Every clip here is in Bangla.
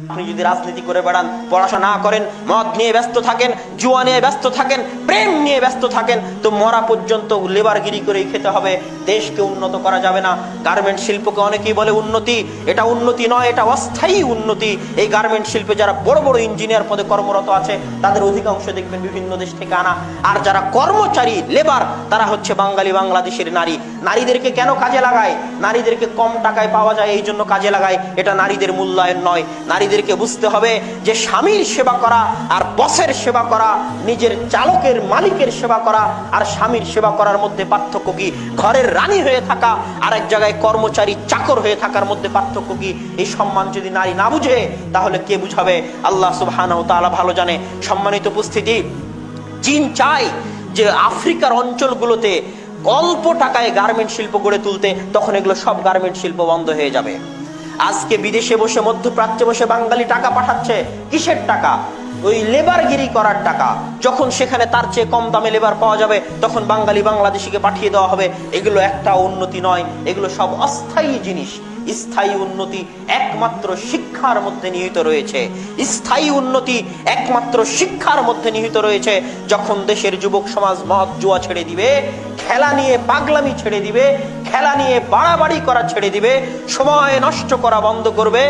আপনি যদি রাজনীতি করে বেড়ান, পড়াশোনা না করেন, মদ নিয়ে ব্যস্ত থাকেন, জুয়া নিয়ে ব্যস্ত থাকেন, প্রেম নিয়ে ব্যস্ত থাকেন, তো মরা পর্যন্ত লেবারগিরি করেই খেতে হবে। দেশকে উন্নত করা যাবে না। গার্মেন্ট শিল্পকে অনেকেই বলে উন্নতি, এটা উন্নতি নয়, এটা অস্থায়ী উন্নতি। এই গার্মেন্ট শিল্পে যারা বড় বড় ইঞ্জিনিয়ার পদে কর্মরত আছে তাদের অধিকাংশ দেখবেন বিভিন্ন দেশ থেকে আনা। আর যারা কর্মচারী লেবার তারা হচ্ছে বাঙালি বাংলাদেশের নারী। নারীদেরকে কেন কাজে লাগায়? নারীদেরকে কম টাকায় পাওয়া যায় এই জন্য কাজে লাগায়। এটা নারীদের মূল্যায়ন নয়। নারীদেরকে বুঝতে হবে যে স্বামীর সেবা করা আর বসের সেবা করা, নিজের চালকের মালিকের সেবা করা আর স্বামীর সেবা করার মধ্যে পার্থক্য কি? ঘরের রানী হয়ে থাকা আর এক জায়গায় কর্মচারী চাকর হয়ে থাকার মধ্যে পার্থক্য কি? এই সম্মান যদি নারী না বুঝে তাহলে কে বুঝাবে? আল্লাহ সুবহানাহু ওয়া তাআলা ভালো জানে। সম্মানিত উপস্থিতি, চীন চায় যে আফ্রিকার অঞ্চলগুলোতে অল্প টাকায় গার্মেন্ট শিল্প গড়ে তুলতে, তখন এগুলো সব গার্মেন্ট শিল্প বন্ধ হয়ে যাবে। আজকে বিদেশে বসে, মধ্যপ্রাচ্যে বসে বাঙালি টাকা পাঠাচ্ছে। কিসের টাকা? ওই লেবারগিরি করার টাকা। যখন সেখানে তার চেয়ে কম দামে লেবার পাওয়া যাবে তখন বাঙালি বাংলাদেশিকে পাঠিয়ে দেওয়া হবে। এগুলো একটা উন্নতি নয়, এগুলো সব অস্থায়ী জিনিস। স্থায়ী উন্নতি একমাত্র শিক্ষার মধ্যে নিহিত রয়েছে। স্থায়ী উন্নতি একমাত্র শিক্ষার মধ্যে নিহিত রয়েছে। যখন দেশের যুবক সমাজ মদ জুয়া ছেড়ে দিবে, খেলা নিয়ে পাগলামি ছেড়ে দিবে, খেলা নিয়ে বাড়াবাড়ি করা ছেড়ে দিবে, সময় নষ্ট করা বন্ধ করবে,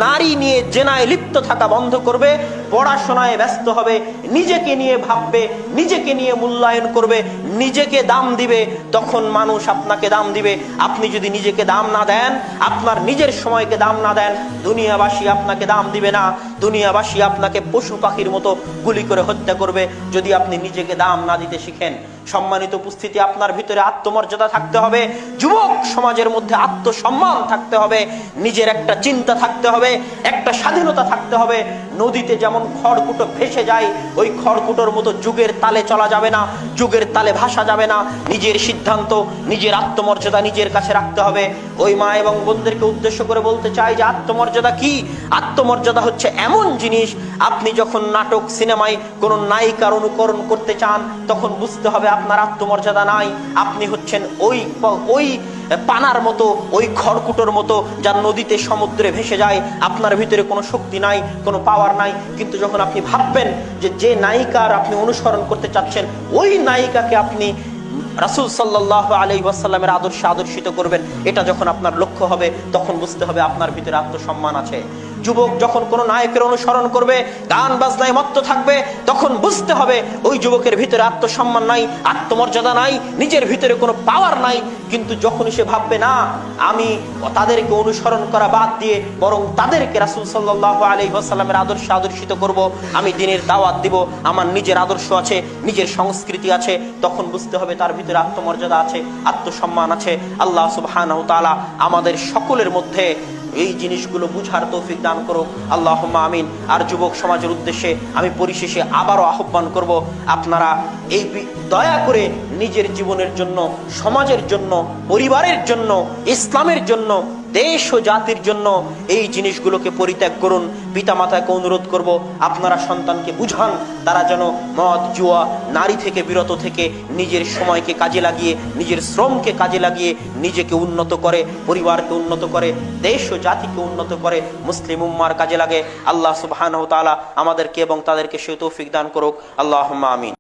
নারী নিয়ে জেনায় লিপ্ত থাকা বন্ধ করবে, পড়াশোনায় ব্যস্ত হবে, নিজেকে নিয়ে ভাববে, নিজেকে নিয়ে মূল্যায়ন করবে, নিজেকে দাম দিবে, তখন মানুষ আপনাকে দাম দিবে। আপনি যদি নিজেকে দাম না দেন, আপনার নিজের সময়কে দাম না দেন, দুনিয়াবাসী আপনাকে দাম দিবে না। দুনিয়াবাসী আপনাকে পশু পাখির মতো গুলি করে হত্যা করবে যদি আপনি নিজেকে দাম না দিতে শিখেন। সম্মানিত উপস্থিতি, আপনার ভিতরে আত্মমর্যাদা থাকতে হবে, যুবক সমাজের মধ্যে আত্মসম্মান থাকতে হবে, নিজের একটা চিন্তা থাকতে হবে, একটা স্বাধীনতা থাকতে হবে। নদীতে যেমন খড়কুটো ভেসে যায়, ওই খড়কুটোর মতো যুগের তালে চলা যাবে না, যুগের তালে ভাসা যাবে না। নিজের সিদ্ধান্ত, নিজের আত্মমর্যাদা নিজের কাছে রাখতে হবে। ওই মা এবং বোনদেরকে উদ্দেশ্য করে বলতে চাই যে আত্মমর্যাদা কি? আত্মমর্যাদা হচ্ছে এমন জিনিস, আপনি যখন নাটক সিনেমায় কোন নায়িকার অনুকরণ করতে চান তখন বুঝতে হবে আপনার আত্মমর্যাদা নাই। আপনি হচ্ছেন ওই পানার মতো, ওই খড়কুটোর মতো যার নদীতে সমুদ্রে ভেসে যায়। আপনার ভিতরে কোনো শক্তি নাই, কোনো পাওয়ার নাই। কিন্তু যখন আপনি ভাববেন যে নায়িকার আপনি অনুসরণ করতে চাচ্ছেন, ওই নায়িকাকে আপনি রাসূল সাল্লাল্লাহু আলাইহি ওয়াসাল্লামের আদর্শে আদর্শিত করবেন, এটা যখন আপনার লক্ষ্য হবে তখন বুঝতে হবে আপনার ভিতরে আত্মসম্মান আছে। যুবক যখন কোনো নায়কের অনুসরণ করবে, গান বাজনায় মত্ত থাকবে, তখন বুঝতে হবে ওই যুবকের ভিতরে আত্মসম্মান নাই, আত্মমর্যাদা নাই, নিজের ভিতরে কোনো পাওয়ার নাই। কিন্তু যখনই সে ভাববে না, আমি তাদেরকে অনুসরণ করা বাদ দিয়ে বরং তাদেরকে রাসূল সাল্লাল্লাহু আলাইহি ওয়াসাল্লামের আদর্শে আদর্শিত করব, আমি দ্বীনের দাওয়াত দিব, আমার নিজের আদর্শ আছে, নিজের সংস্কৃতি আছে, তখন বুঝতে হবে তার ভিতরে আত্মমর্যাদা আছে, আত্মসম্মান আছে। আল্লাহ সুবহানাহু ওয়া তাআলা আমাদের সকলের মধ্যে এই জিনিসগুলো বুঝার তৌফিক দান করুক, আল্লাহুম্মা আমিন। আর যুবক সমাজের উদ্দেশ্যে আমি পরিশেষে আবারও আহ্বান করব, আপনারা এই দয়া করে নিজের জীবনের জন্য, সমাজের জন্য, পরিবারের জন্য, ইসলামের জন্য, দেশ ও জাতির জন্য এই জিনিসগুলোকে পরিত্যাগ করুন। পিতামাতাকে অনুরোধ করব, আপনারা সন্তানকে বুঝান তারা যেন মদ জুয়া নারী থেকে বিরত থেকে নিজের সময়কে কাজে লাগিয়ে, নিজের শ্রমকে কাজে লাগিয়ে নিজেকে উন্নত করে, পরিবারকে উন্নত করে, দেশ ও জাতিকে উন্নত করে, মুসলিম উম্মার কাজে লাগে। আল্লাহ সুবহানাহু ওয়া তাআলা আমাদেরকে এবং তাদেরকে সে তৌফিক দান করুক, আল্লাহুম্মা আমিন।